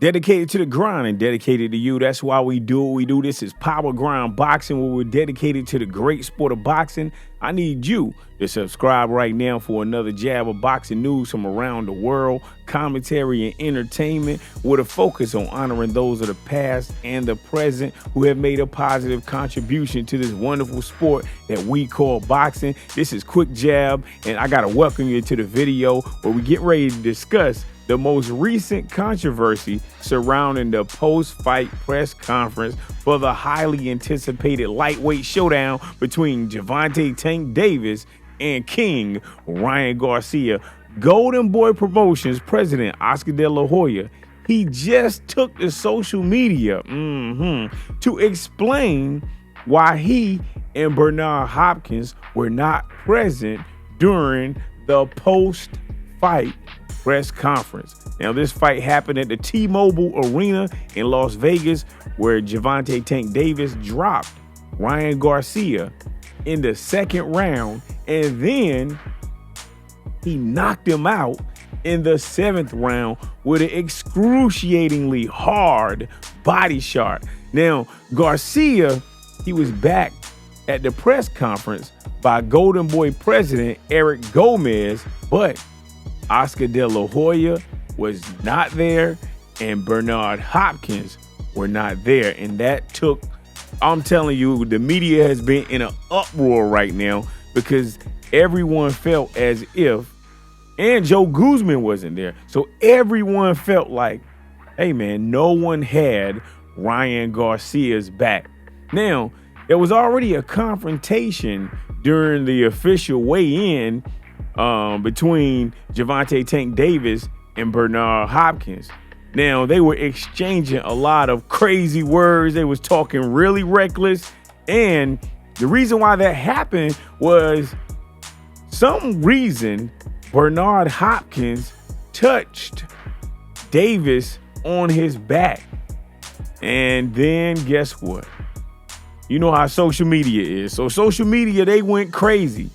Dedicated to the grind and dedicated to you. That's why we do what we do. This is Power Grind Boxing, where we're dedicated to the great sport of boxing. I need you to subscribe right now for another jab of boxing news from around the world, commentary and entertainment, with a focus on honoring those of the past and the present who have made a positive contribution to this wonderful sport that we call boxing. This is Quick Jab, and I got to welcome you to the video where we get ready to discuss the most recent controversy surrounding the post-fight press conference for the highly anticipated lightweight showdown between Gervonta Tank Davis and King Ryan Garcia. Golden Boy Promotions president Oscar De La Hoya, he just took to social media to explain why he and Bernard Hopkins were not present during the post-fight press conference. Now, this fight happened at the T-Mobile Arena in Las Vegas, where Gervonta Tank Davis dropped Ryan Garcia in the second round, and then he knocked him out in the seventh round with an excruciatingly hard body shot. Now, Garcia, he was backed at the press conference by Golden Boy president Eric Gomez, but Oscar De La Hoya was not there, and Bernard Hopkins were not there. And that took, I'm telling you, the media has been in an uproar right now because everyone felt as if, and Joe Guzman wasn't there, so everyone felt like, hey man, no one had Ryan Garcia's back. Now, there was already a confrontation during the official weigh-in between Gervonta Tank Davis and Bernard Hopkins. Now, they were exchanging a lot of crazy words. They was talking really reckless. And the reason why that happened was some reason Bernard Hopkins touched Davis on his back. And then guess what? You know how social media is. So social media, they went crazy.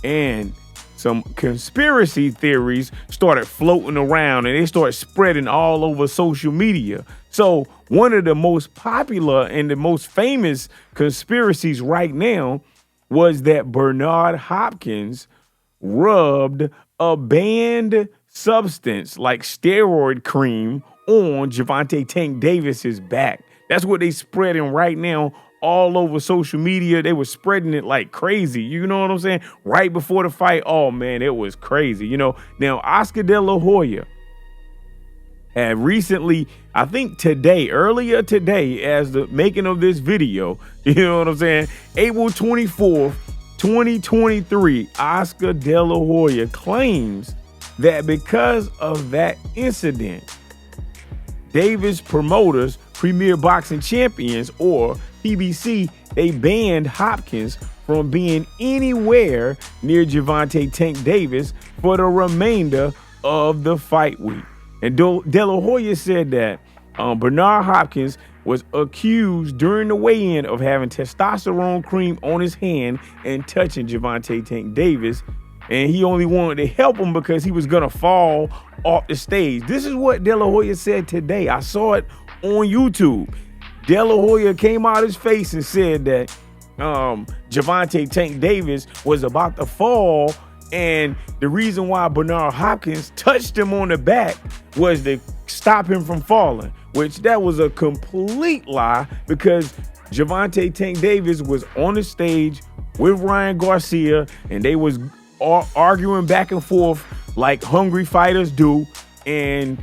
And some conspiracy theories started floating around, and they started spreading all over social media. So one of the most popular and the most famous conspiracies right now was that Bernard Hopkins rubbed a banned substance like steroid cream on Gervonta Tank Davis's back. That's what they spreading right now all over social media. They were spreading it like crazy. You know what I'm saying? Right before the fight. Oh man, it was crazy. You know, now Oscar De La Hoya had recently, I think earlier today, as the making of this video, you know what I'm saying? April 24th, 2023, Oscar De La Hoya claims that because of that incident, Davis promoters, Premier Boxing Champions, or PBC, they banned Hopkins from being anywhere near Gervonta Tank Davis for the remainder of the fight week. And De La Hoya said that Bernard Hopkins was accused during the weigh-in of having testosterone cream on his hand and touching Gervonta Tank Davis. And he only wanted to help him because he was going to fall off the stage. This is what De La Hoya said today. I saw it on YouTube. De La Hoya came out his face and said that Gervonta Tank Davis was about to fall, and the reason why Bernard Hopkins touched him on the back was to stop him from falling, which that was a complete lie, because Gervonta Tank Davis was on the stage with Ryan Garcia, and they was arguing back and forth like hungry fighters do, and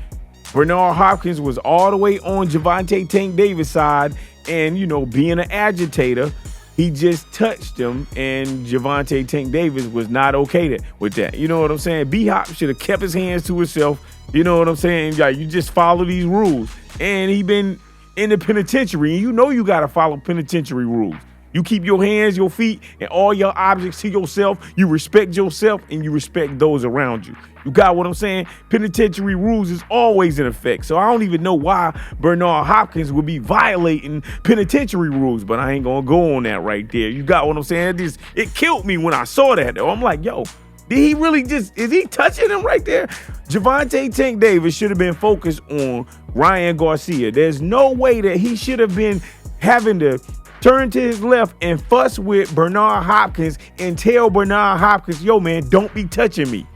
Bernard Hopkins was all the way on Gervonta Tank Davis' side, and, you know, being an agitator, he just touched him, and Gervonta Tank Davis was not okay with that. You know what I'm saying? B-Hop should have kept his hands to himself. You know what I'm saying? Like, you just follow these rules. And he been in the penitentiary, and you know you got to follow penitentiary rules. You keep your hands, your feet, and all your objects to yourself. You respect yourself, and you respect those around you. You got what I'm saying? Penitentiary rules is always in effect. So I don't even know why Bernard Hopkins would be violating penitentiary rules, but I ain't gonna go on that right there. You got what I'm saying? It killed me when I saw that, though. I'm like, yo, Did he really is he touching him right there? Gervonta Tank Davis should have been focused on Ryan Garcia. There's no way that he should have been having to turn to his left and fuss with Bernard Hopkins and tell Bernard Hopkins, yo, man, don't be touching me.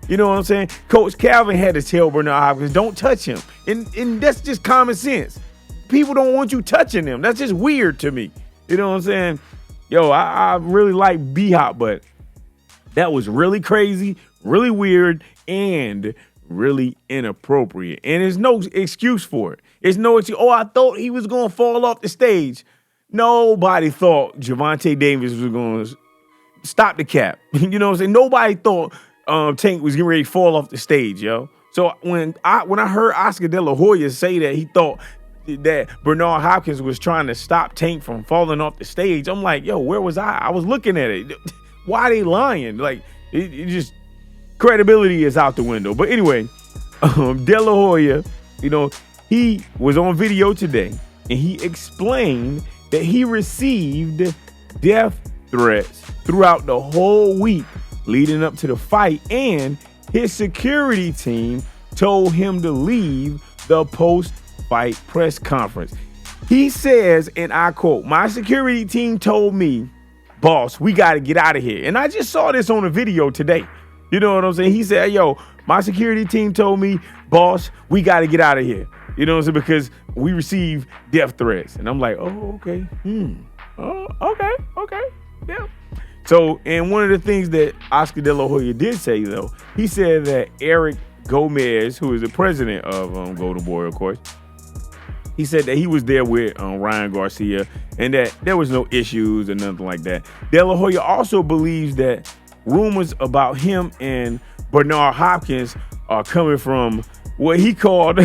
You know what I'm saying? Coach Calvin had to tell Bernard Hopkins, don't touch him. And that's just common sense. People don't want you touching them. That's just weird to me. You know what I'm saying? Yo, I really like B-Hop, but that was really crazy, really weird, and really inappropriate. And there's no excuse for it. There's no excuse. Oh, I thought he was going to fall off the stage. Nobody thought Gervonta Davis was going to stop the cap. You know what I'm saying? Nobody thought Tank was getting ready to fall off the stage, yo. So when I heard Oscar De La Hoya say that he thought that Bernard Hopkins was trying to stop Tank from falling off the stage, I'm like, yo, where was I? I was looking at it. Why are they lying? Like, it just, credibility is out the window. But anyway, De La Hoya, you know, he was on video today, and he explained that he received death threats throughout the whole week leading up to the fight, and his security team told him to leave the post-fight press conference. He says, and I quote, "My security team told me, boss, we got to get out of here." And I just saw this on a video today. You know what I'm saying? He said, yo, my security team told me, boss, we got to get out of here. You know what I'm saying? Because we received death threats. And I'm like, oh, okay. Oh, okay. Yeah. So, and one of the things that Oscar De La Hoya did say, though, he said that Eric Gomez, who is the president of Golden Boy, of course, he said that he was there with Ryan Garcia and that there was no issues or nothing like that. De La Hoya also believes that rumors about him and Bernard Hopkins are coming from what he called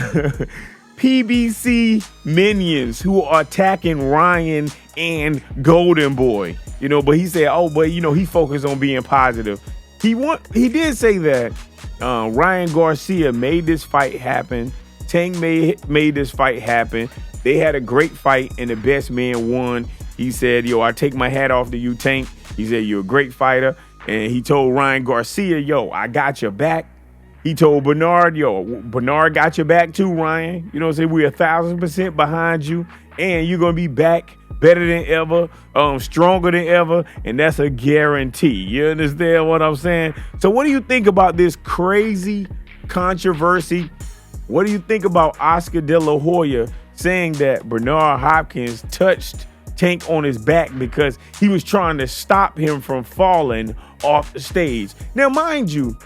PBC minions who are attacking Ryan and Golden Boy. You know, but he said, oh, but you know, he focused on being positive. He did say that Ryan Garcia made this fight happen. Tank made this fight happen. They had a great fight and the best man won. He said, yo, I take my hat off to you, Tank. He said, you're a great fighter. And he told Ryan Garcia, yo, I got your back. He told Bernard, yo, Bernard got your back too, Ryan. You know what I'm saying? We're 1,000% behind you. And you're going to be back better than ever, stronger than ever. And that's a guarantee. You understand what I'm saying? So what do you think about this crazy controversy? What do you think about Oscar De La Hoya saying that Bernard Hopkins touched Tank on his back because he was trying to stop him from falling off the stage? Now, mind you,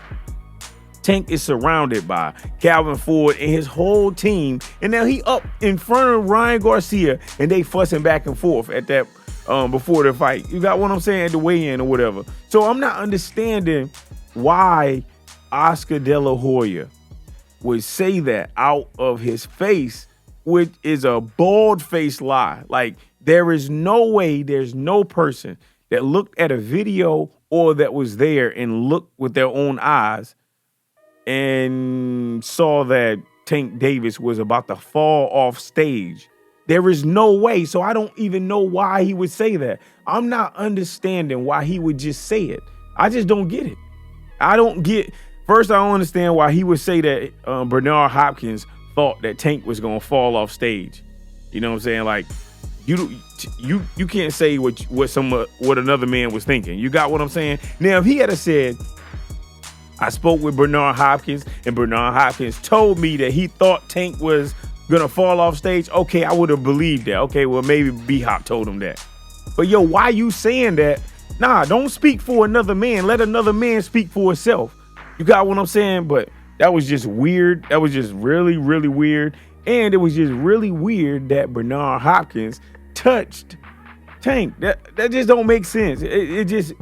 Tank is surrounded by Calvin Ford and his whole team, and now he up in front of Ryan Garcia, and they fussing back and forth at that before the fight. You got what I'm saying? At the weigh-in or whatever. So I'm not understanding why Oscar De La Hoya would say that out of his face, which is a bald-faced lie. Like, there is no way, there's no person that looked at a video or that was there and looked with their own eyes and saw that Tank Davis was about to fall off stage. There is no way. So I don't even know why he would say that. I'm not understanding why he would just say it. I just don't get it. First, I don't understand why he would say that Bernard Hopkins thought that Tank was going to fall off stage. You know what I'm saying? Like, you can't say what another man was thinking. You got what I'm saying? Now, if he had said, I spoke with Bernard Hopkins and Bernard Hopkins told me that he thought Tank was going to fall off stage, okay, I would have believed that. Okay, well, maybe B-Hop told him that. But, yo, why you saying that? Nah, don't speak for another man. Let another man speak for himself. You got what I'm saying? But that was just weird. That was just really, really weird. And it was just really weird that Bernard Hopkins touched Tank. That just don't make sense. It just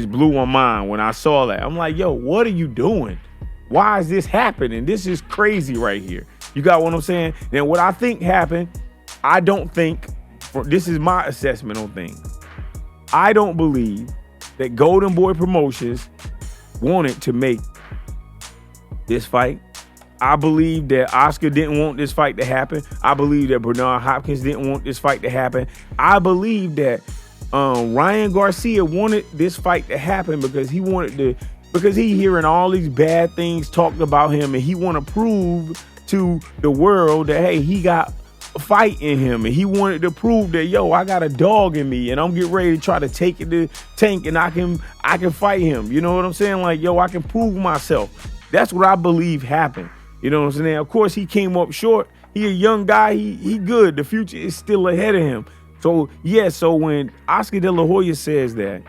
blew my mind when I saw that. I'm like, yo, what are you doing? Why is this happening? This is crazy right here. You got what I'm saying? Now, what I think happened, I don't think, this is my assessment on things. I don't believe that Golden Boy Promotions wanted to make this fight. I believe that Oscar didn't want this fight to happen. I believe that Bernard Hopkins didn't want this fight to happen. I believe that Ryan Garcia wanted this fight to happen because he hearing all these bad things talked about him, and he want to prove to the world that, hey, he got a fight in him, and he wanted to prove that, yo, I got a dog in me, and I'm getting ready to try to take it to Tank, and I can fight him. You know what I'm saying? Like, yo, I can prove myself. That's what I believe happened. You know what I'm saying? Of course, he came up short. He a young guy. He good. The future is still ahead of him. So yeah. So when Oscar De La Hoya says that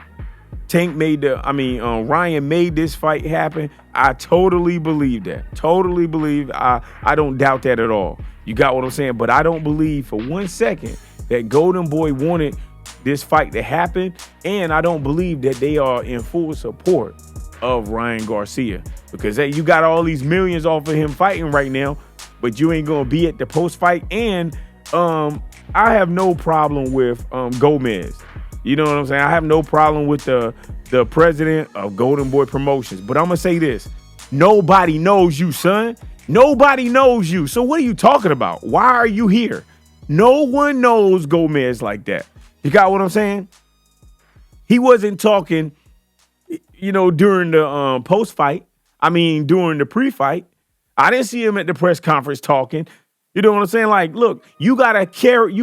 Ryan made this fight happen, I totally believe that. Totally believe. I don't doubt that at all. You got what I'm saying? But I don't believe for 1 second that Golden Boy wanted this fight to happen, and I don't believe that they are in full support of Ryan Garcia, because hey, you got all these millions off of him fighting right now, but you ain't gonna be at the post fight. And I have no problem with Gomez. You know what I'm saying? I have no problem with the president of Golden Boy Promotions. But I'm gonna say this: nobody knows you, son. Nobody knows you. So what are you talking about? Why are you here? No one knows Gomez like that. You got what I'm saying? He wasn't talking, during the post-fight. During the pre-fight. I didn't see him at the press conference talking. You know what I'm saying? Like, look, you gotta carry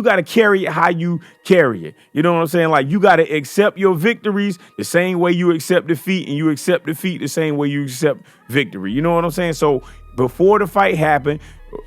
it how you carry it. You know what I'm saying? Like, you gotta accept your victories the same way you accept defeat, and you accept defeat the same way you accept victory. You know what I'm saying? So before the fight happened,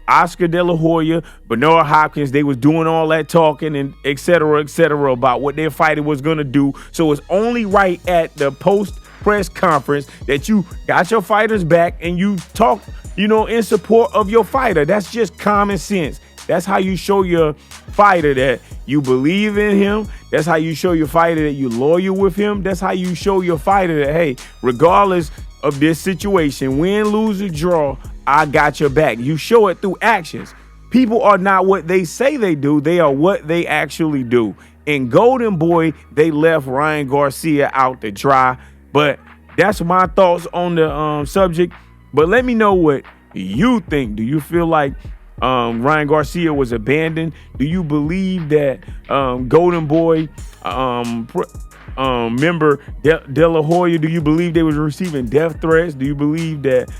Oscar De La Hoya, Bernard Hopkins, they was doing all that talking and et cetera, about what their fighter was gonna do. So it's only right at the post press conference that you got your fighters back and you talk, in support of your fighter. That's just common sense. That's how you show your fighter that you believe in him. That's how you show your fighter that you're loyal with him. That's how you show your fighter that, hey, regardless of this situation, win, lose, or draw, I got your back. You show it through actions. People are not what they say they do. They are what they actually do. In Golden Boy, they left Ryan Garcia out to dry. But that's my thoughts on the subject. But let me know what you think. Do you feel like Ryan Garcia was abandoned? Do you believe that Golden Boy member De La Hoya, do you believe they was receiving death threats? Do you believe that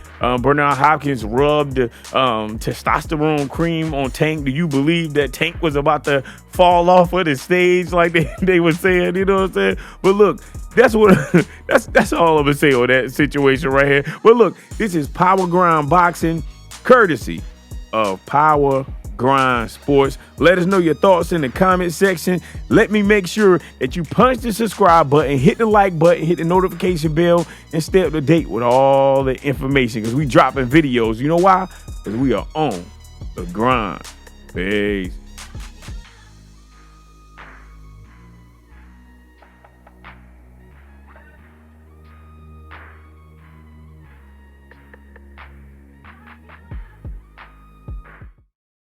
Bernard Hopkins rubbed testosterone cream on Tank? Do you believe that Tank was about to fall off of the stage like they were saying? You know what I'm saying? But look, that's all I'm gonna say on that situation right here. But look, this is Power Grind Boxing, courtesy of Power Grind Sports. Let us know your thoughts in the comment section. Let me make sure that you punch the subscribe button, hit the like button, hit the notification bell, and stay up to date with all the information, because we dropping videos. You know why? Because we are on the grind. Peace.